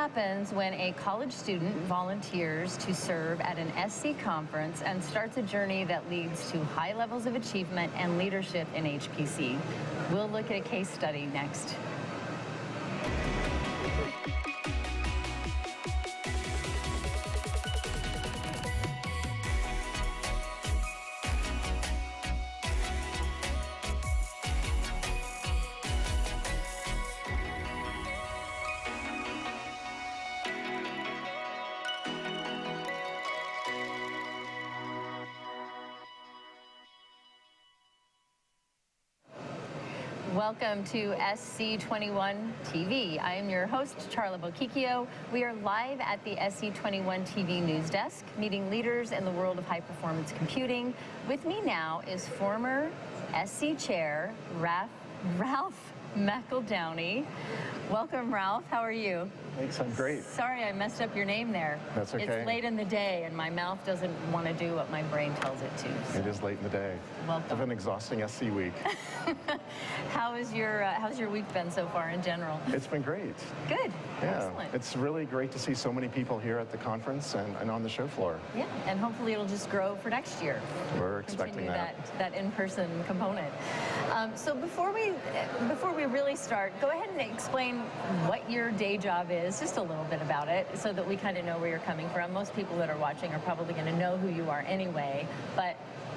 happens when a college student volunteers to serve at an SC conference and starts a journey that leads to high levels of achievement and leadership in HPC. We'll look at a case study next. Welcome to SC21 TV. I am your host, Charla Bokikio. We are live at the SC21 TV news desk, meeting leaders in the world of high-performance computing. With me now is former SC Chair Ralph McEldowney. Welcome, Ralph. How are you? Thanks, I'm great. Sorry I messed up your name there. That's okay. It's late in the day, and my mouth doesn't want to do what my brain tells it to. So. It is late in the day. Welcome. It's an exhausting SC week. How's your week been so far in general? It's been great. Good. Yeah. Excellent. It's really great to see so many people here at the conference and on the show floor. Yeah, and hopefully it'll just grow for next year. We're expecting that in-person component. So before we really start, go ahead and explain what your day job is, just a little bit about it, so that we kind of know where you're coming from. Most people that are watching are probably going to know who you are anyway, but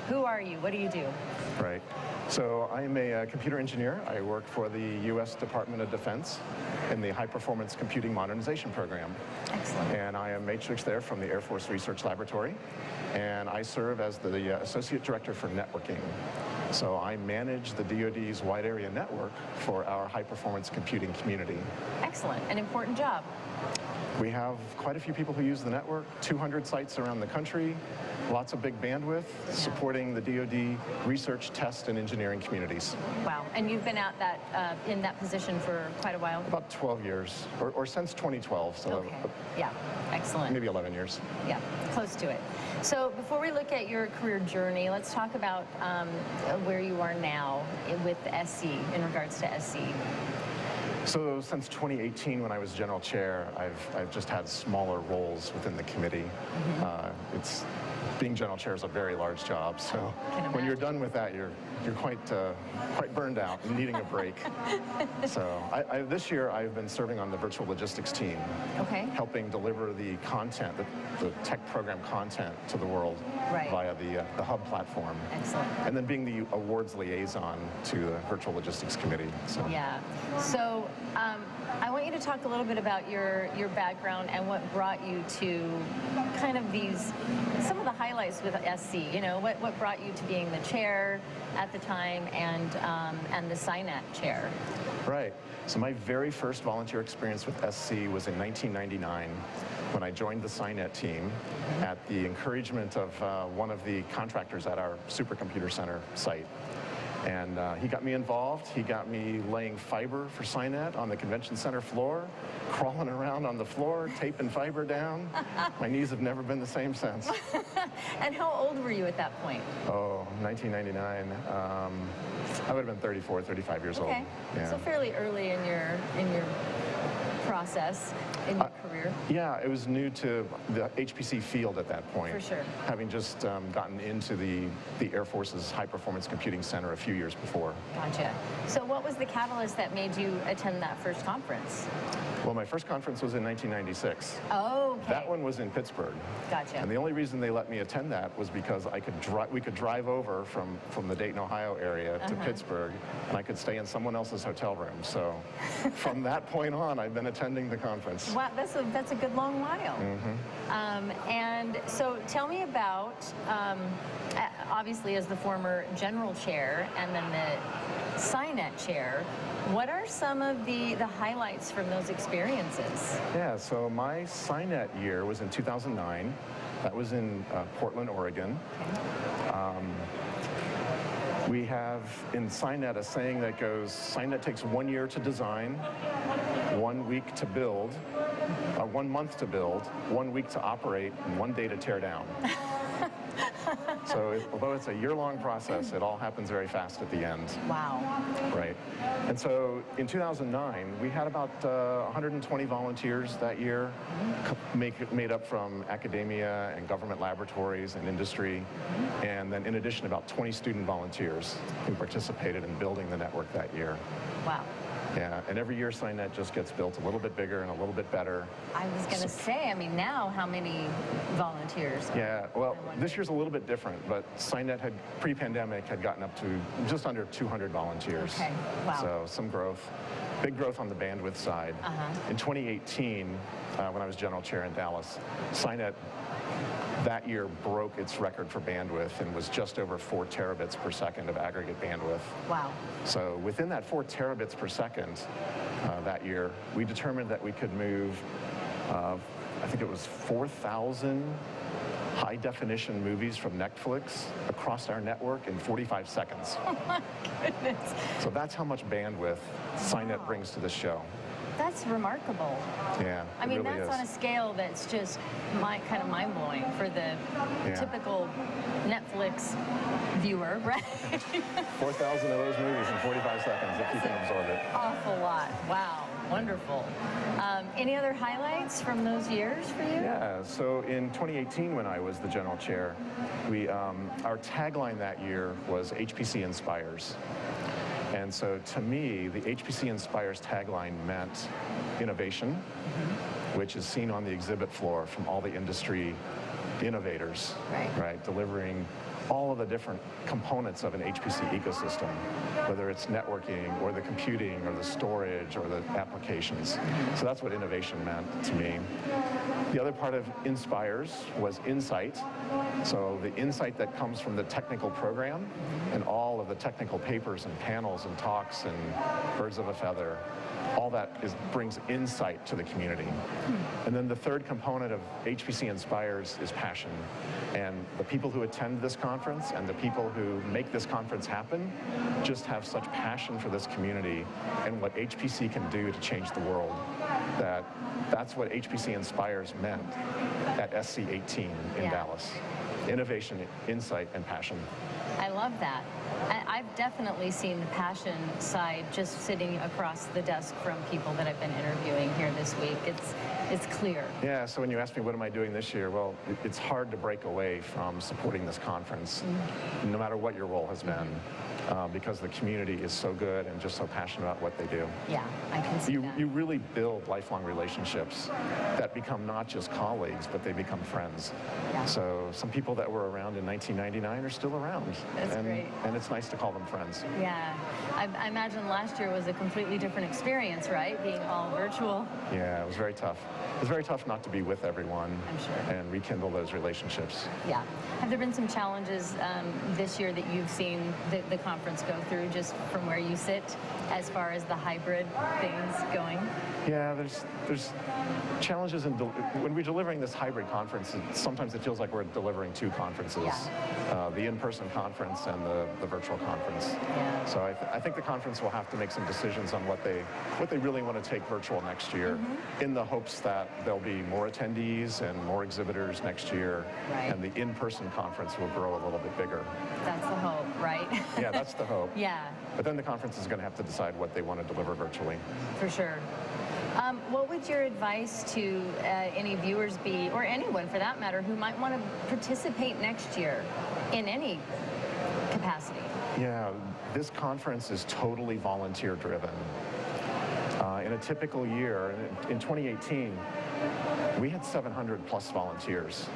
who are you? What do you do? Right. So I'm a computer engineer. I work for the U.S. Department of Defense in the High Performance Computing Modernization Program. Excellent. And I am matrix there from the Air Force Research Laboratory. And I serve as the Associate Director for Networking. So I manage the DoD's wide area network for our high performance computing community. Excellent. An important job. We have quite a few people who use the network, 200 sites around the country, lots of big bandwidth, supporting the DoD research, test, and engineering communities. Wow. And you've been at that in that position for quite a while? About 12 years, or since 2012. So okay. Yeah. Excellent. Maybe 11 years. Yeah, close to it. So before we look at your career journey, let's talk about where you are now with SC, in regards to SC. So since 2018, when I was general chair, I've just had smaller roles within the committee. Being general chair is a very large job, so when you're done with that, you're quite burned out and needing a break. So this year I've been serving on the virtual logistics team, helping deliver the content, the tech program content to the world via the hub platform. Excellent. And then being the awards liaison to the virtual logistics committee. So. Yeah. So I want you to talk a little bit about your background and what brought you to kind of some of the highlights with SC. You know, what brought you to being the chair at the time and the SciNet chair. Right. So my very first volunteer experience with SC was in 1999 when I joined the SciNet team at the encouragement of one of the contractors at our supercomputer center site. And he got me involved. He got me laying fiber for SciNet on the convention center floor, crawling around on the floor, taping fiber down. My knees have never been the same since. And how old were you at that point? Oh, 1999. I would have been 34, 35 years old. Yeah. So fairly early in your process in your career. Yeah, it was new to the HPC field at that point. For sure. Having just gotten into the Air Force's High Performance Computing Center a few years before. Gotcha. So what was the catalyst that made you attend that first conference? Well, my first conference was in 1996. Oh, okay. That one was in Pittsburgh. Gotcha. And the only reason they let me attend that was because we could drive over from the Dayton, Ohio area to Pittsburgh, and I could stay in someone else's hotel room. So from that point on, I've been attending the conference. Wow, that's a good long while. And so tell me about, obviously as the former general chair and then the SciNet chair, what are some of the highlights from those experiences? Yeah, so my SciNet year was in 2009. That was in Portland, Oregon. We have in SciNet a saying that goes, SciNet takes 1 year to design, 1 week to build, 1 month to build, 1 week to operate, and 1 day to tear down. So although it's a year-long process, it all happens very fast at the end. Wow. Right. And so in 2009, we had about 120 volunteers that year, made up from academia and government laboratories and industry, and then in addition about 20 student volunteers who participated in building the network that year. Wow. Yeah, and every year SciNet just gets built a little bit bigger and a little bit better. I was going to say, I mean, now how many volunteers? Yeah, well, this year's a little bit different, but SciNet had, pre-pandemic, had gotten up to just under 200 volunteers. Okay, wow. So some growth, big growth on the bandwidth side. In 2018, when I was general chair in Dallas, SciNet that year broke its record for bandwidth and was just over 4 terabits per second of aggregate bandwidth. Wow. So within that 4 terabits per second that year, we determined that we could move, I think it was 4,000 high-definition movies from Netflix across our network in 45 seconds. Oh my goodness. So that's how much bandwidth SciNet brings to the show. That's remarkable. Yeah, I mean, really that's on a scale that's just kind of mind-blowing for the typical Netflix viewer, right? 4,000 of those movies in 45 seconds, if you can absorb it. Awful lot. Wow, wonderful. Any other highlights from those years for you? Yeah, so in 2018, when I was the general chair, our tagline that year was HPC Inspires. And so to me, the HPC Inspires tagline meant innovation, which is seen on the exhibit floor from all the industry innovators, right? Delivering all of the different components of an HPC ecosystem, whether it's networking or the computing or the storage or the applications. So that's what innovation meant to me. The other part of Inspires was insight. So the insight that comes from the technical program and all of the technical papers and panels and talks and birds of a feather, all that brings insight to the community. And then the third component of HPC Inspires is passion. And the people who attend this conference and the people who make this conference happen just have such passion for this community and what HPC can do to change the world. That's what HPC Inspires meant at SC18 in Dallas. Innovation, insight, and passion. I love that. I've definitely seen the passion side just sitting across the desk from people that I've been interviewing here this week. It's clear. Yeah, so when you ask me what am I doing this year, well, it's hard to break away from supporting this conference, no matter what your role has been, because the community is so good and just so passionate about what they do. Yeah, I can see that. You really build lifelong relationships that become not just colleagues, but they become friends. Yeah. So some people that were around in 1999 are still around. That's great. And it's nice to call them friends. Yeah. I imagine last year was a completely different experience, right? Being all virtual. Yeah, it was very tough. It was very tough not to be with everyone. I'm sure. And rekindle those relationships. Yeah. Have there been some challenges this year that you've seen the conference go through just from where you sit as far as the hybrid things going? Yeah, there's challenges when we're delivering this hybrid conference. Sometimes it feels like we're delivering two conferences, the in-person conference and the virtual conference. Yeah. So I think the conference will have to make some decisions on what they really want to take virtual next year, in the hopes that there'll be more attendees and more exhibitors next year, and the in-person conference will grow a little bit bigger. That's the hope, right? Yeah, that's the hope. Yeah. But then the conference is going to have to decide what they want to deliver virtually. For sure. What would your advice to any viewers be, or anyone for that matter, who might want to participate next year in any capacity? Yeah, this conference is totally volunteer driven. In a typical year, in 2018, we had 700 plus volunteers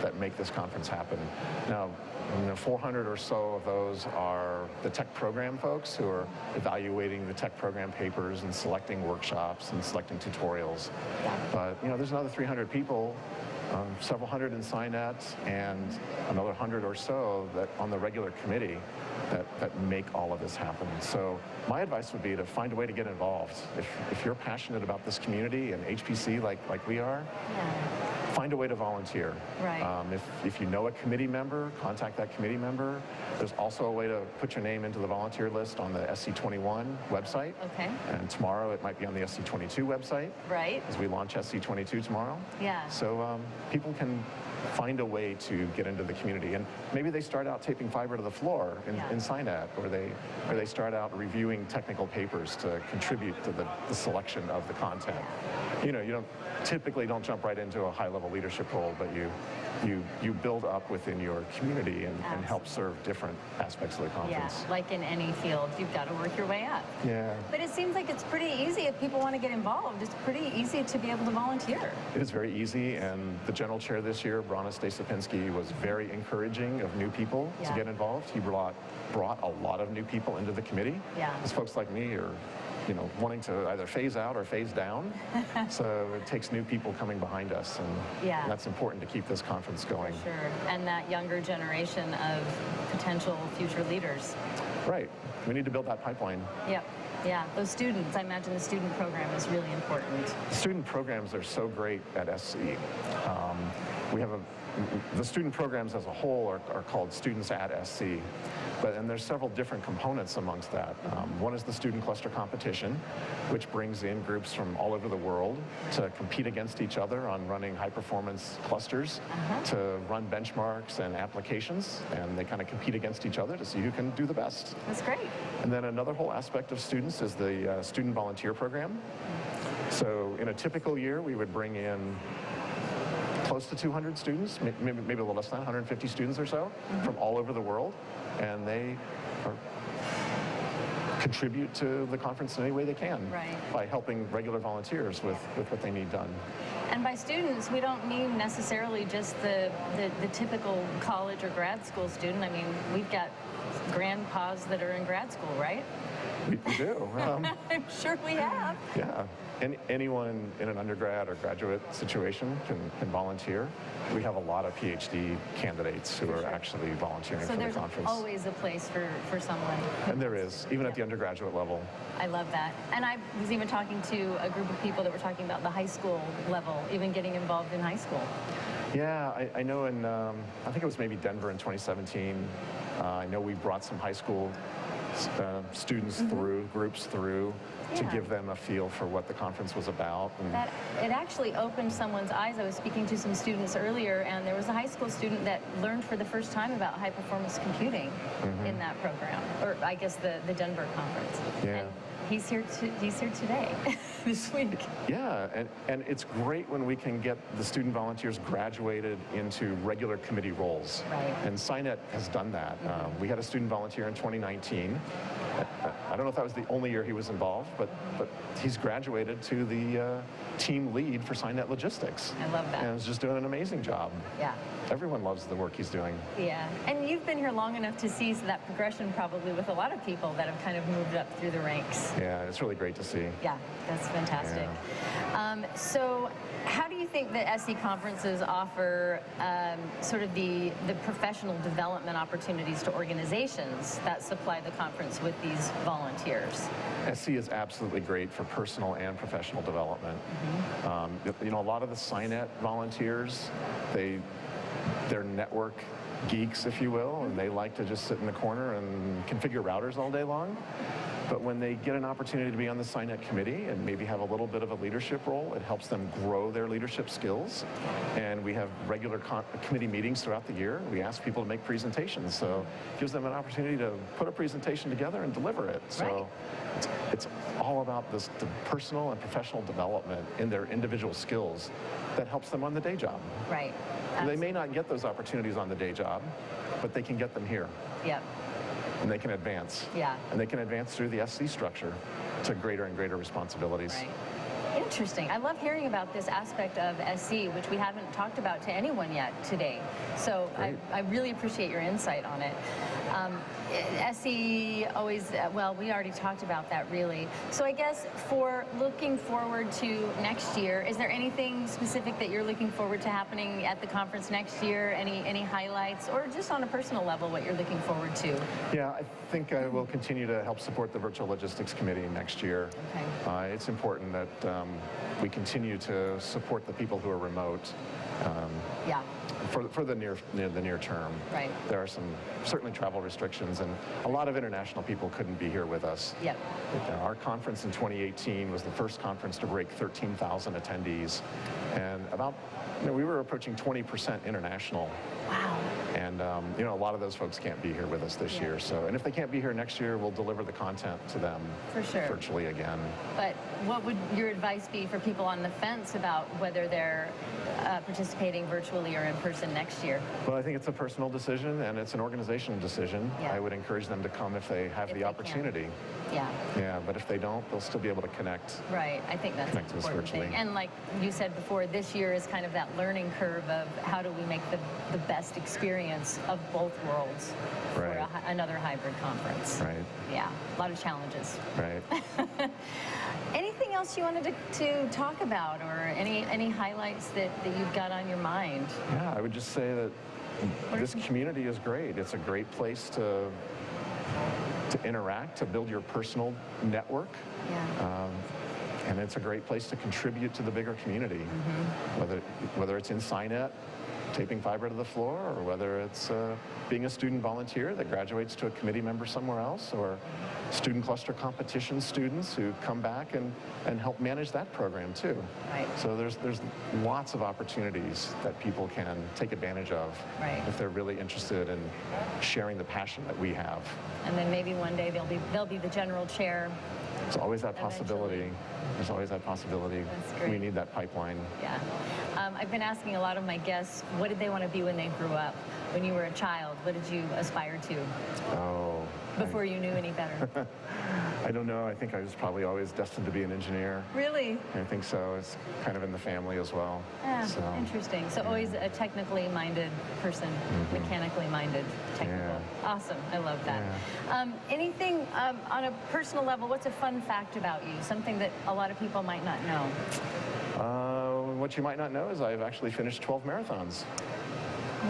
that make this conference happen. Now, 400 or so of those are the tech program folks who are evaluating the tech program papers and selecting workshops and selecting tutorials. But there's another 300 people, several hundred in SciNet, and another 100 or so that on the regular committee that make all of this happen. So my advice would be to find a way to get involved. If you're passionate about this community and HPC like we are, find a way to volunteer. Right. If you know a committee member, contact that committee member. There's also a way to put your name into the volunteer list on the SC21 website. Okay. And tomorrow it might be on the SC22 website. Right. As we launch SC22 tomorrow. Yeah. So people can find a way to get into the community. And maybe they start out taping fiber to the floor in SciNet, or they start out reviewing technical papers to contribute to the selection of the content. You know, you typically don't jump right into a high-level leadership role, but you build up within your community and help serve different aspects of the conference. Yeah, like in any field, you've got to work your way up. Yeah. But it seems like it's pretty easy if people want to get involved. It's pretty easy to be able to volunteer. It is very easy, and the general chair this year, Brana Stacipinski, was very encouraging of new people to get involved. He brought a lot of new people into the committee. Yeah. Because folks like me are, you know, wanting to either phase out or phase down. So it takes new people coming behind us, and that's important to keep this conference going. For sure, and that younger generation of potential future leaders. Right. We need to build that pipeline. Yep. Yeah, those students, I imagine the student program is really important. Student programs are so great at SC. We have the student programs as a whole are called Students at SC, and there's several different components amongst that. One is the student cluster competition, which brings in groups from all over the world to compete against each other on running high-performance clusters, to run benchmarks and applications, and they kind of compete against each other to see who can do the best. That's great. And then another whole aspect of students is the student volunteer program. So in a typical year, we would bring in close to 200 students, maybe a little less than 150 students or so, from all over the world, and they contribute to the conference in any way they can by helping regular volunteers with what they need done. And by students, we don't mean necessarily just the typical college or grad school student. I mean, we've got grandpas that are in grad school, right? We do. I'm sure we have. Yeah. Anyone in an undergrad or graduate situation can volunteer. We have a lot of PhD candidates who are actually volunteering for the conference. So there's always a place for someone. And there is, even at the undergraduate level. I love that. And I was even talking to a group of people that were talking about the high school level, even getting involved in high school. Yeah, I know in, I think it was maybe Denver in 2017, I know we brought some high school students through, groups through, to give them a feel for what the conference was about. And it actually opened someone's eyes. I was speaking to some students earlier, and there was a high school student that learned for the first time about high-performance computing in that program, or I guess the Denver conference. Yeah. And he's here today, this week. Yeah, and it's great when we can get the student volunteers graduated into regular committee roles. Right. And SciNet has done that. We had a student volunteer in 2019. I don't know if that was the only year he was involved, but he's graduated to the team lead for SciNet Logistics. I love that. And is just doing an amazing job. Yeah. Everyone loves the work he's doing. Yeah, and you've been here long enough to see that progression probably with a lot of people that have kind of moved up through the ranks. Yeah, it's really great to see. Yeah, that's fantastic. Yeah. So how do you think that SC conferences offer sort of the professional development opportunities to organizations that supply the conference with these volunteers? SC is absolutely great for personal and professional development. You know, a lot of the SciNet volunteers, they're network geeks, if you will, and they like to just sit in the corner and configure routers all day long. But when they get an opportunity to be on the SciNet committee and maybe have a little bit of a leadership role, it helps them grow their leadership skills. And we have regular committee meetings throughout the year. We ask people to make presentations, so it gives them an opportunity to put a presentation together and deliver it. So it's all about the personal and professional development in their individual skills that helps them on the day job. Right. They may not get those opportunities on the day job, but they can get them here. Yep. And they can advance. Yeah. And they can advance through the SC structure to greater and greater responsibilities. Right. Interesting. I love hearing about this aspect of SC, which we haven't talked about to anyone yet today. So I really appreciate your insight on it. SC always, well, we already talked about that really. So I guess for looking forward to next year, is there anything specific that you're looking forward to happening at the conference next year? Any highlights, or just on a personal level, what you're looking forward to? Yeah, I think I will continue to help support the Virtual Logistics Committee next year. Okay. It's important that we continue to support the people who are remote. Yeah. for the near term. Right. There are some certainly travel restrictions, and a lot of international people couldn't be here with us. Yep. Our conference in 2018 was the first conference to break 13,000 attendees, and we were approaching 20% international. Wow. And a lot of those folks can't be here with us this year. So, and if they can't be here next year, we'll deliver the content to them for sure, virtually again. But what would your advice be for people on the fence about whether they're participating virtually or in person next year? Well, I think it's a personal decision and it's an organizational decision. Yeah. I would encourage them to come if they have the opportunity. Yeah. Yeah, but if they don't, they'll still be able to connect. Right. I think that's an important thing. And like you said before, this year is kind of that learning curve of how do we make the best experience of both worlds for another hybrid conference. Right. Yeah. A lot of challenges. Right. Anything else you wanted to talk about, or any highlights that you've got on your mind? Yeah, I would just say that this community is great. It's a great place to interact, to build your personal network. Yeah. And it's a great place to contribute to the bigger community, whether it's in SciNet, taping fiber to the floor, or whether it's being a student volunteer that graduates to a committee member somewhere else, or student cluster competition students who come back and help manage that program too. Right. So there's lots of opportunities that people can take advantage of if they're really interested in sharing the passion that we have. And then maybe one day they'll be the general chair. There's always that possibility. There's always that possibility. That's great. We need that pipeline. Yeah. I've been asking a lot of my guests, what did they want to be when they grew up? When you were a child, what did you aspire to? Oh. Before you knew any better. I don't know. I think I was probably always destined to be an engineer. Really? I think so. It's kind of in the family as well. Yeah, so. Interesting. So always a technically minded person, mechanically minded, technical. Yeah. Awesome. I love that. Yeah. Anything on a personal level, what's a fun fact about you? Something that a lot of people might not know? What you might not know is I've actually finished 12 marathons.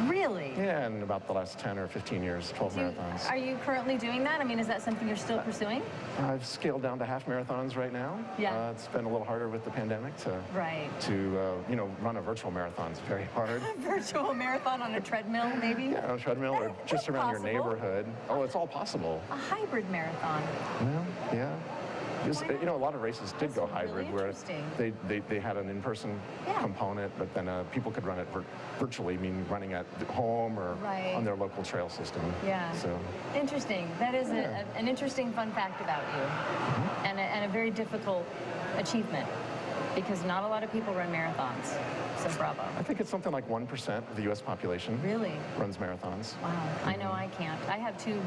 Really? Yeah, in about the last 10 or 15 years, 12 marathons. Are you currently doing that? I mean, is that something you're still pursuing? I've scaled down to half marathons right now. Yeah. It's been a little harder with the pandemic to run a virtual marathon. It's very hard. Virtual marathon on a treadmill, maybe? Yeah, on a treadmill or just around your neighborhood. Oh, it's all possible. A hybrid marathon. Well, yeah. A lot of races did go hybrid, where they had an in-person component, but then people could run it virtually, meaning running at home or on their local trail system. Yeah. So interesting. That is an interesting fun fact about you, and a very difficult achievement, because not a lot of people run marathons. So bravo. I think it's something like 1% of the U.S. population runs marathons. Wow. I know I can't. I have 2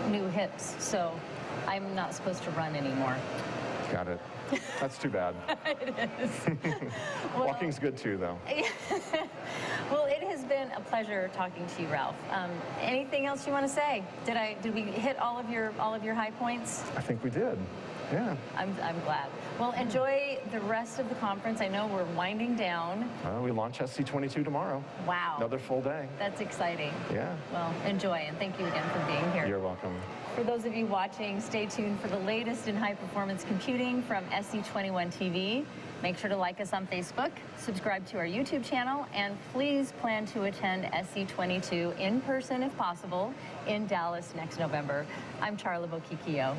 new hips, so I'm not supposed to run anymore. Got it. That's too bad. It is. Walking's good too, though. Well, it has been a pleasure talking to you, Ralph. Anything else you want to say? Did we hit all of your high points? I think we did. Yeah. I'm glad. Well, enjoy the rest of the conference. I know we're winding down. We launch SC22 tomorrow. Wow. Another full day. That's exciting. Yeah. Well, enjoy, and thank you again for being here. You're welcome. For those of you watching, stay tuned for the latest in high-performance computing from SC21 TV. Make sure to like us on Facebook, subscribe to our YouTube channel, and please plan to attend SC22 in person if possible in Dallas next November. I'm Charla Bokikio.